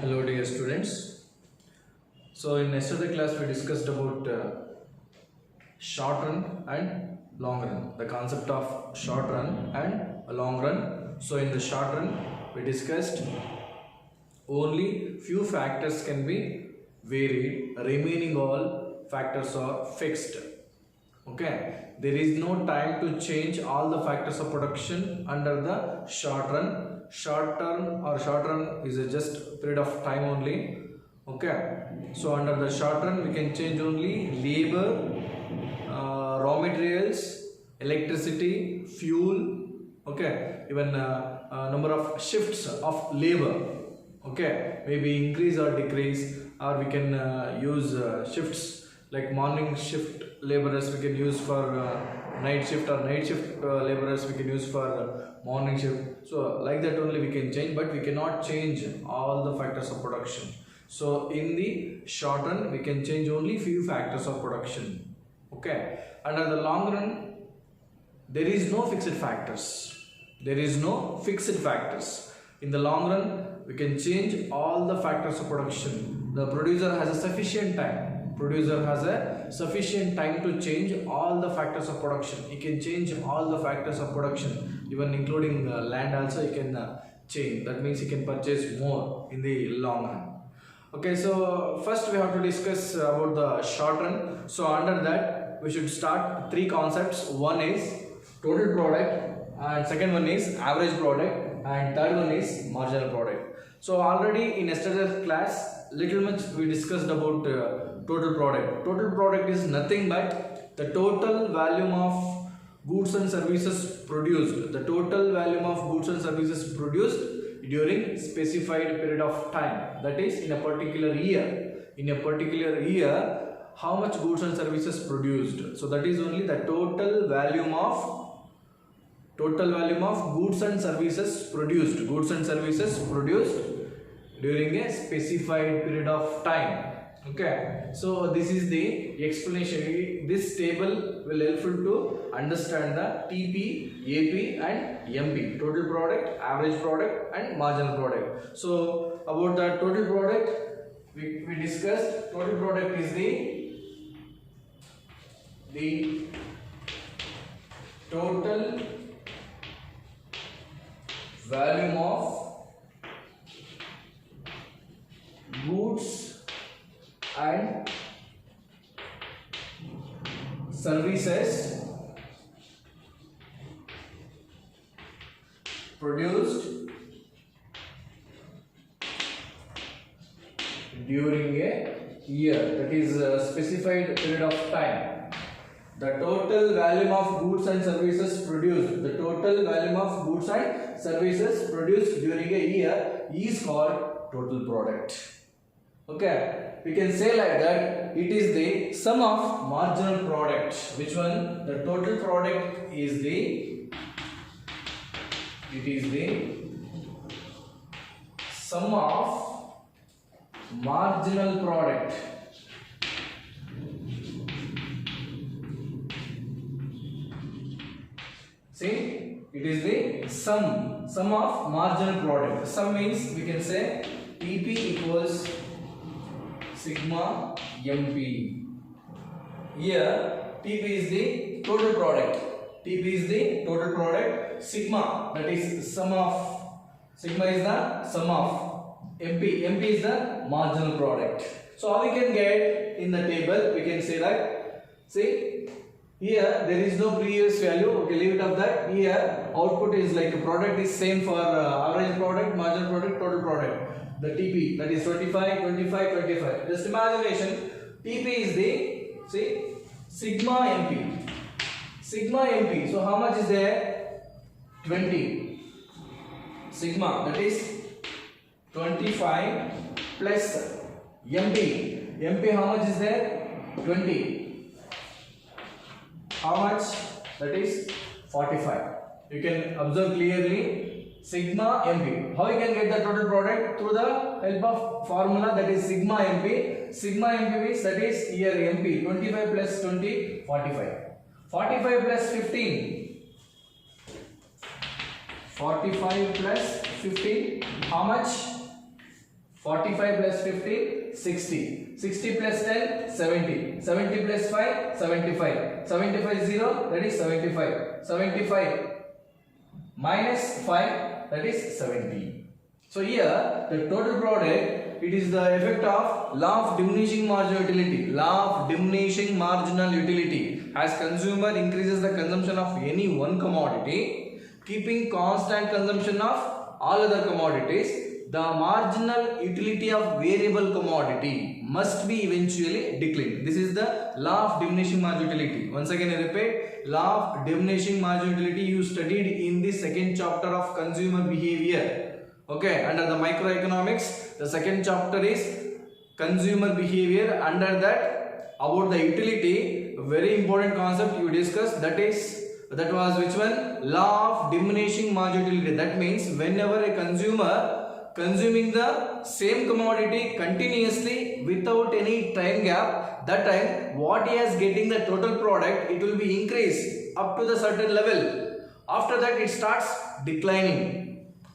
Hello dear students. So in yesterday class we discussed about short run and long run. The concept of short run and a long run. So in the short run we discussed only few factors can be varied, remaining all factors are fixed. Okay, there is no time to change all the factors of production under the short run. Short term or short run is a just period of time only. Okay, so under the short run we can change only labor, raw materials, electricity, fuel. Okay, even number of shifts of labor. Okay, maybe increase or decrease, or we can use shifts like morning shift laborers we can use for night shift, or night shift laborers we can use for morning shift. So like that only we can change, but we cannot change all the factors of production. So in the short run we can change only few factors of production. Okay, under the long run there is no fixed factors. There is no fixed factors. In the long run we can change all the factors of production. The producer has a sufficient time. Producer has a sufficient time to change all the factors of production. He can change all the factors of production, even including land also he can change. That means he can purchase more in the long run. Okay, so first we have to discuss about the short run. So under that we should start three concepts. One is total product, and second one is average product, and third one is marginal product. So already in yesterday's class little much we discussed about total product. Total product is nothing but the total volume of goods and services produced. The total volume of goods and services produced during specified period of time, that is in a particular year. In a particular year how much goods and services produced. So that is only the total volume of goods and services produced. Goods and services produced during a specified period of time. Okay, so this is the explanation. This table will helpful to understand the TP, AP and MP, total product, average product and marginal product. So about the total product we discussed. Total product is the total volume of goods and services produced during a year, that is a specified period of time. The total volume of goods and services produced, the total volume of goods and services produced during a year is called total product. Okay, we can say like that it is the sum of marginal product. Which one? The total product is the sum of marginal product. See, it is the sum of marginal product. Sum means we can say TP equals sigma MP. Here TP is the total product. TP is the total product. Sigma, that is sum of, sigma is the sum of, MP is the marginal product. So how we can get in the table? We can say that, see here there is no previous value. Okay, leave it of that. Here output is like product is same for average product, marginal product, total product. The TP, that is 25, 25, 25. Just imagination. TP is the, see, sigma MP. Sigma MP. So how much is there? 20. Sigma, that is 25 plus MP. MP how much is there? 20. How much? That is 45. You can observe clearly. Sigma MP. How you can get the total product? Through the help of formula, that is sigma MP. Sigma MP means, that is here MP. 25 plus 20, 45. 45 plus 15. 45 plus 15, how much? 45 plus 15, 60. 60 plus 10, 70. 70 plus 5, 75. 75 is 0, that is 75. 75 minus 5, that is 70. So here the total product, it is the effect of law of diminishing marginal utility. Law of diminishing marginal utility. As consumer increases the consumption of any one commodity, keeping constant consumption of all other commodities, the marginal utility of variable commodity must be eventually declined. This is the law of diminishing marginal utility. Once again I repeat, law of diminishing marginal utility you studied in the second chapter of consumer behavior. Okay, under the microeconomics, the second chapter is consumer behavior. Under that, about the utility, a very important concept you discussed, that was which one? Law of diminishing marginal utility. That means whenever a consumer consuming the same commodity continuously without any time gap, that time what he is getting the total product, it will be increased up to the certain level. After that it starts declining.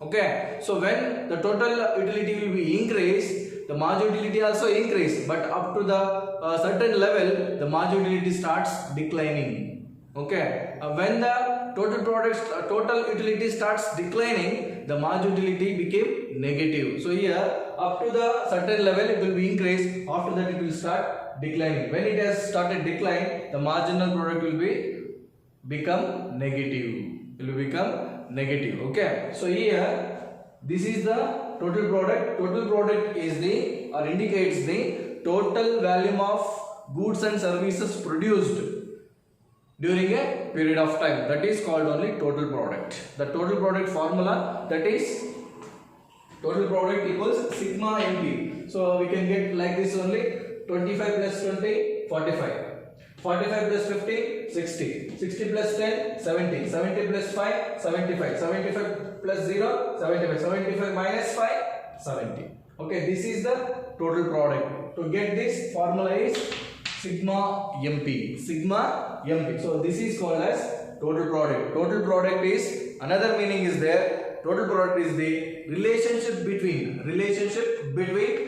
Okay, so when the total utility will be increased, the marginal utility also increase, but up to the certain level the marginal utility starts declining. Okay, when the total utility starts declining, the marginal utility became negative. So here up to the certain level it will be increased, after that it will start declining. When it has started decline, the marginal product will become negative. It will become negative. Okay, so here this is the total product. Total product is the or indicates the total volume of goods and services produced during a period of time. That is called only total product. The total product formula, that is total product equals sigma MP. So we can get like this only: 25 plus 20, 45. 45 plus 50, 60. 60 plus 10, 70. 70 plus 5, 75. 75 plus 0, 75. 75 minus 5, 70. Okay, this is the total product. To get this, formula is sigma MP. Sigma MP. So this is called as total product. Total product is, another meaning is there. Total product is the relationship between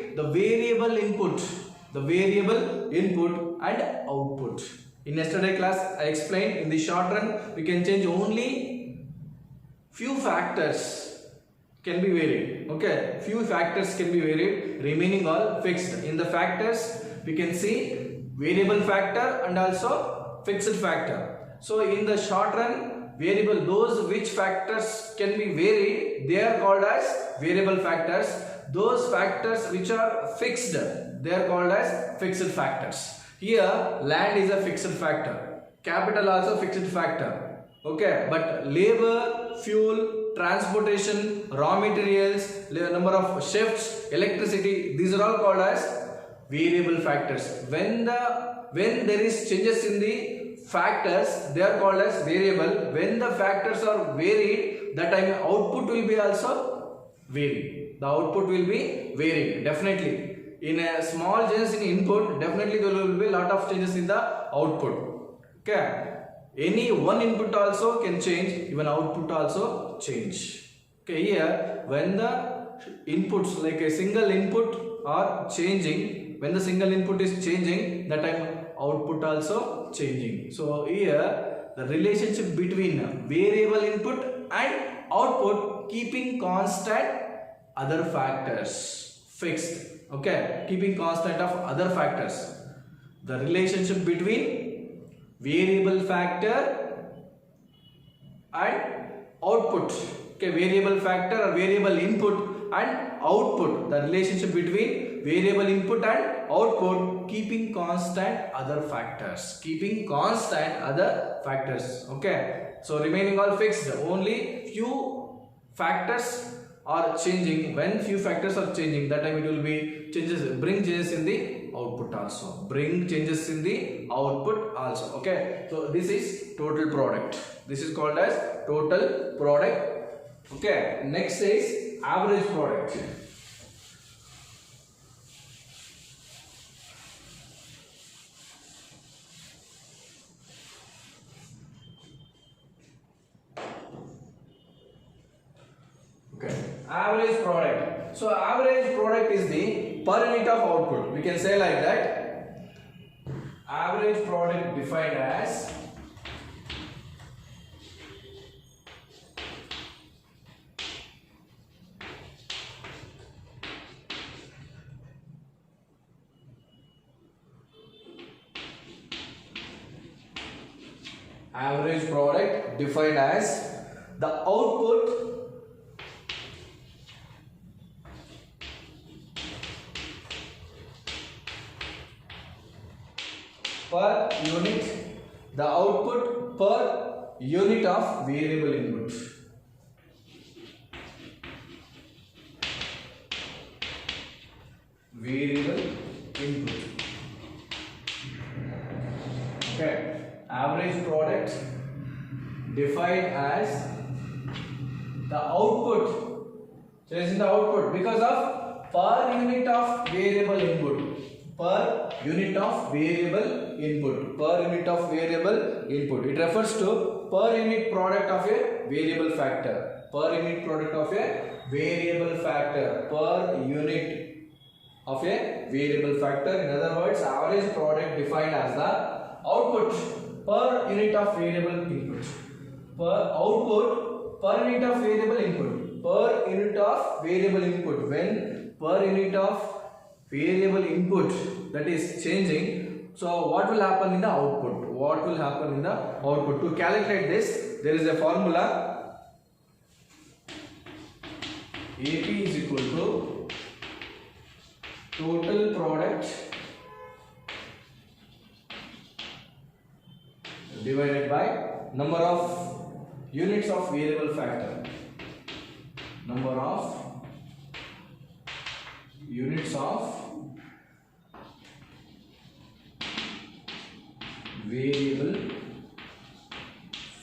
the variable input and output. In yesterday class I explained, in the short run we can change only few factors can be varied. Okay, few factors can be varied, remaining all fixed. In the factors we can see variable factor and also fixed factor. So in the short run, variable, those which factors can be varied, they are called as variable factors. Those factors which are fixed, they are called as fixed factors. Here land is a fixed factor, capital also fixed factor. Okay, but labor, fuel, transportation, raw materials, number of shifts, electricity, these are all called as variable factors. When there is changes in the factors, they are called as variable. When the factors are varied, that time output will be also varied. The output will be varied, definitely. In a small changes in input, definitely there will be a lot of changes in the output. Okay, any one input also can change, even output also change. Okay, here when the inputs like a single input are changing, when the single input is changing, that time output also changing. So here the relationship between variable input and output, keeping constant other factors, fixed. Okay, keeping constant of other factors. The relationship between variable factor and output. Okay, variable factor or variable input and output. The relationship between variable input and output, keeping constant other factors. Keeping constant other factors. Okay, so remaining all fixed. Only few factors are changing. When few factors are changing, that time it will be changes, bring changes in the output also. Bring changes in the output also. Okay, so this is total product. This is called as total product. Okay, next is average product. Average product. So average product is the per unit of output. We can say like that. Average product defined as the output per unit, the output per unit of variable input. Variable input. Okay, average product defined as the output. So it is in the output because of per unit of variable input. Per unit of variable input. Per unit of variable input. It refers to per unit product of a variable factor. Per unit product of a variable factor. Per unit of a variable factor. In other words, average product defined as the output per unit of variable input. Per output per unit of variable input. Per unit of variable input. When per unit of variable input that is changing, so what will happen in the output? What will happen in the output? To calculate this, there is a formula. AP is equal to total product divided by number of units of variable factor. Number of units of variable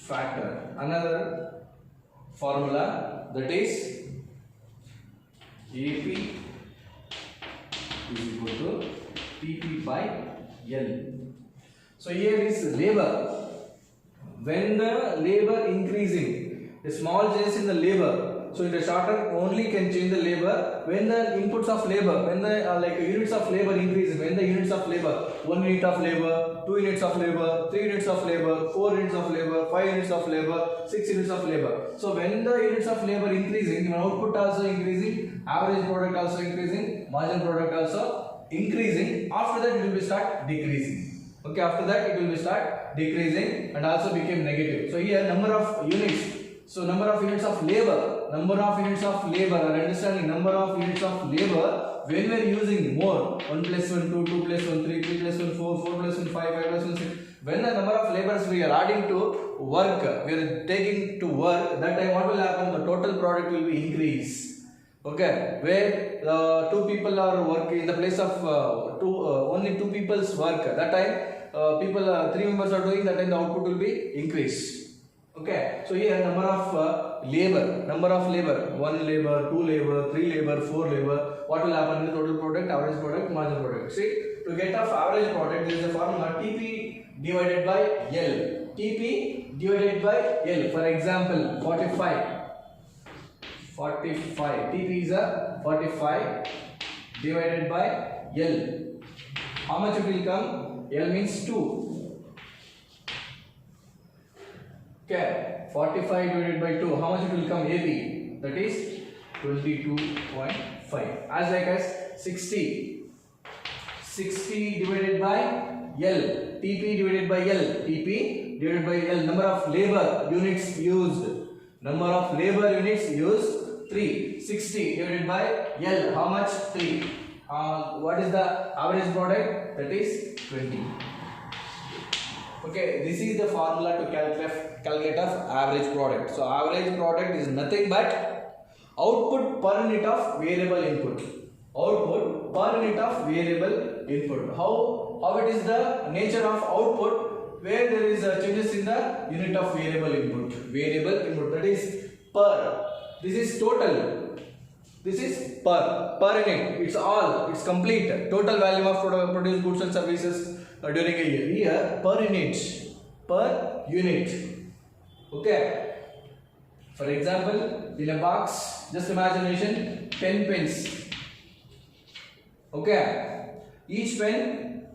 factor. Another formula, that is AP is equal to TP by L. So here is labor. When the labor increasing, the small change in the labor, so in the short term only can change the labor when the inputs of labor, when the units of labor increases, when the units of labor, 1 unit of labor, 2 units of labor, 3 units of labor, 4 units of labor, 5 units of labor, 6 units of labor. So when the units of labor increasing, your output also increasing, average product also increasing, margin product also increasing. After that it will be start decreasing. Okay, after that it will be start decreasing and also became negative. So here number of units. So number of units of labor, or understanding number of units of labor when we are using more, 1 plus 1, 2, 2 plus 1, 3, 3 plus 1, 4, 4 plus 1, 5, 5 plus 1, 6. When the number of labors we are adding to work, we are taking to work, that time what will happen? The total product will be increase. Okay, where 2 people are working in the place of only 2 people's work, that time 3 members are doing, that time the output will be increased. Okay, so here number of labor, 1 labor, 2 labor, 3 labor, 4 labor, what will happen in the total product, average product, margin product. See, to get of average product, there is a formula TP divided by L. TP divided by L. For example, 45. TP is a 45 divided by L. How much it will come? L means 2. Okay, 45 divided by 2, how much it will come? AB, that is 22.5. As like as 60 divided by L, TP divided by L, TP divided by L, number of labor units used, 3, 60 divided by L, how much? 3. What is the average product? That is 20. Okay, this is the formula to calculate of average product. So average product is nothing but output per unit of variable input. Output per unit of variable input. How it is the nature of output, where there is changes in the unit of variable input. Variable input, that is per. This is total. This is per unit. It's complete. Total value of produced goods and services during a year. Here per unit. Okay. For example, in a box, just imagination, 10 pens. Okay, each pen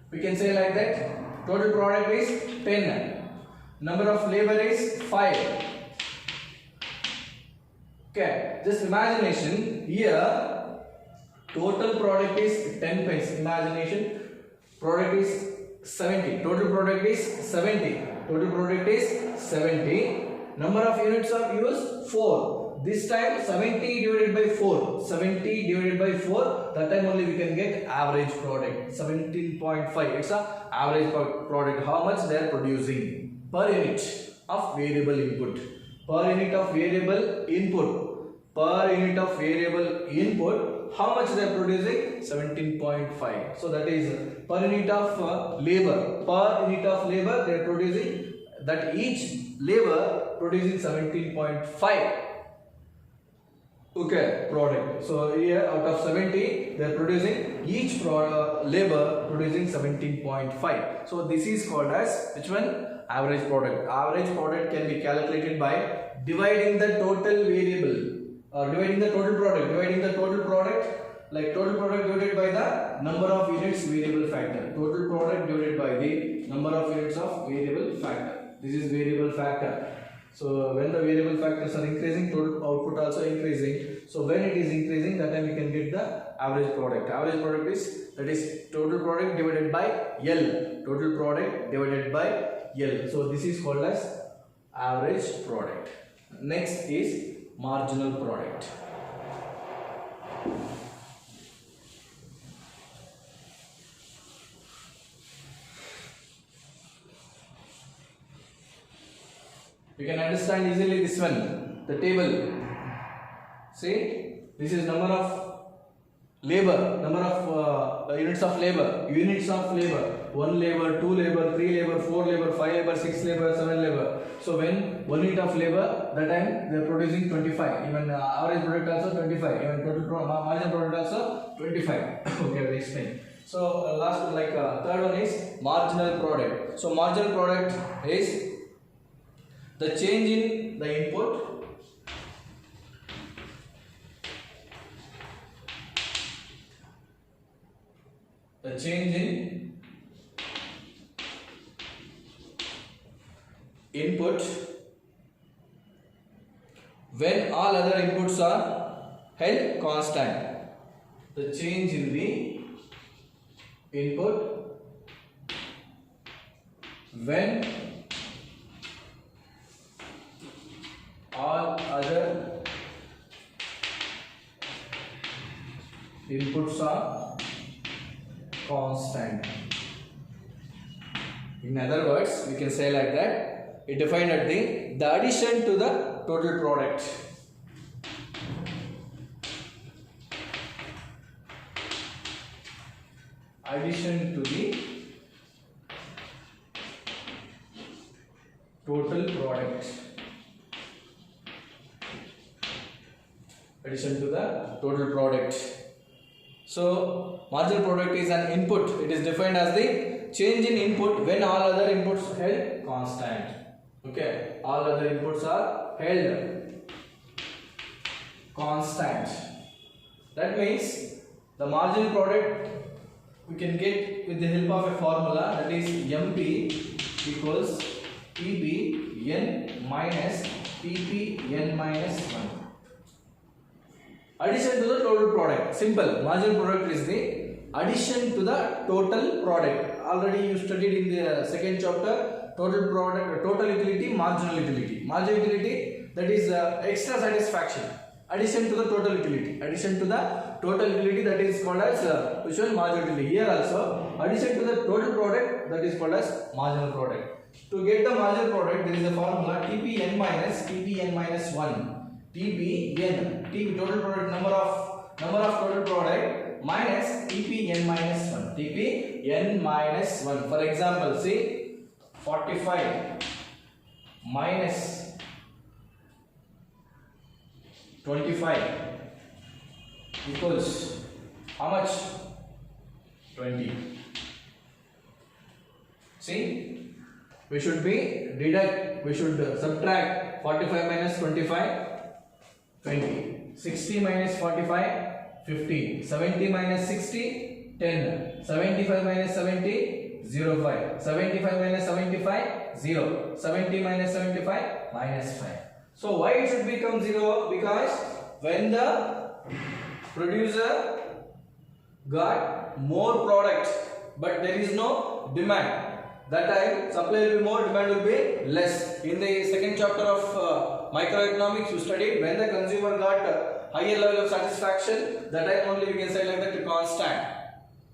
we can say like that. Total product is 10. Number of labor is 5. Okay, just imagination here. Total product is 10 pens. Imagination, product is 70. Total product is 70. Total product is 70. Number of units of use 4. This time 70 divided by 4. 70 divided by 4. That time only we can get average product. 17.5. It's a average product. How much they are producing per unit of variable input. Per unit of variable input. Per unit of variable input. How much they are producing? 17.5. So that is per unit of labor. Per unit of labor they are producing, that each labor producing 17.5. Okay, product. So here out of 70 they are producing, each labor producing 17.5. So this is called as which one? Average product. Average product can be calculated by dividing the total variable. Dividing the total product, like total product divided by the number of units variable factor. Total product divided by the number of units of variable factor. This is variable factor. So when the variable factors are increasing, total output also increasing. So when it is increasing, that time we can get the average product. Average product is, that is total product divided by L. Total product divided by L. So this is called as average product. Next is marginal product. You can understand easily this one, the table. See, this is number of labor, number of units of labor. 1 labor, 2 labor, 3 labor, 4 labor, 5 labor, 6 labor, 7 labor. So when 1 unit of labor, that time they are producing 25. Even average product also 25. Even total marginal product also 25. Okay, I will explain. So last third one is marginal product. So marginal product is the change in the input when all other inputs are held constant. The change in the input when all other inputs are constant. In other words, we can say like that, it defined at the addition to the total product. Addition to the total product. Addition to the total product. So marginal product is an input. It is defined as the change in input when all other inputs held constant. Okay, all other inputs are held constant. That means the marginal product we can get with the help of a formula, that is MP equals PBN minus PPN minus 1. Addition to the total product. Simple. Marginal product is the addition to the total product. Already you studied in the second chapter, total product, total utility, marginal utility. Marginal utility, that is extra satisfaction. Addition to the total utility. Addition to the total utility, that is called as which one? Marginal utility. Here also, addition to the total product, that is called as marginal product. To get the marginal product, there is a formula TPN minus TPN minus 1. TPN, total product, number of total product minus TPN minus 1. TPN minus 1. For example, see 45 minus 25 equals how much? 20. See, we should subtract 45 minus 25, 20. 60 minus 45, 15. 70 minus 60, 10. 75 minus 70, 0, 5. 75 minus 75, 0. 70 minus 75, minus 5. So why it should become 0? Because when the producer got more product but there is no demand, that time supply will be more, demand will be less. In the second chapter of microeconomics you studied when the consumer got higher level of satisfaction, that time only we can say like that constant,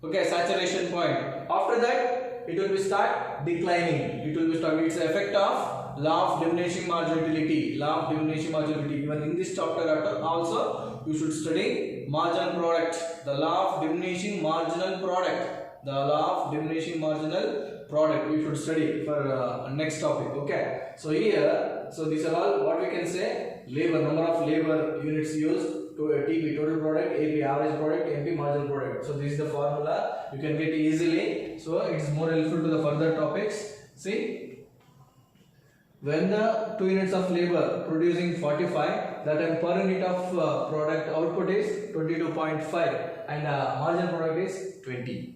okay, saturation point. After that it will be start declining, it will be start, it's the effect of law of diminishing marginality, law of diminishing marginality. Even in this chapter also you should study marginal product, the law of diminishing marginal product, the law of diminishing marginal product we should study for next topic. Okay, so here, so these are all what we can say, labor, number of labor units used, to TP, total product, AP, average product, MP, marginal product. So this is the formula you can get easily, so it is more helpful to the further topics. See, when the 2 units of labor producing 45, that time per unit of product output is 22.5 and marginal product is 20.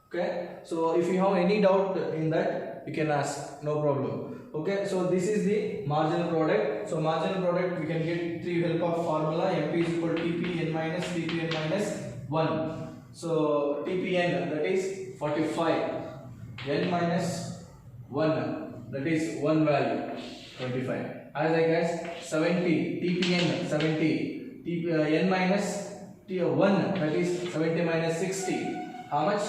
Okay, so if you have any doubt in that, you can ask, no problem. Okay, so this is the marginal product. So marginal product we can get through help of formula. MP is equal to TPN minus TPN minus 1. So TPN, that is 45, N minus 1, that is 1 value, 25. As I guess 70, TPN 70, N minus T1, that is 70 minus 60. How much?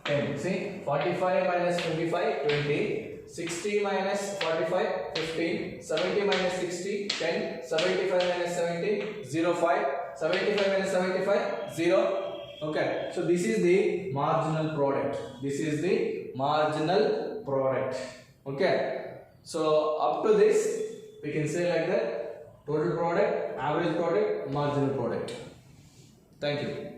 10. See, 45 minus 25, 20. 60 minus 45, 15. 70 minus 60, 10. 75 minus 70, 0, 5. 75 minus 75, 0. Okay, so this is the marginal product. This is the marginal product. Okay, so up to this we can say like that: total product, average product, marginal product. Thank you.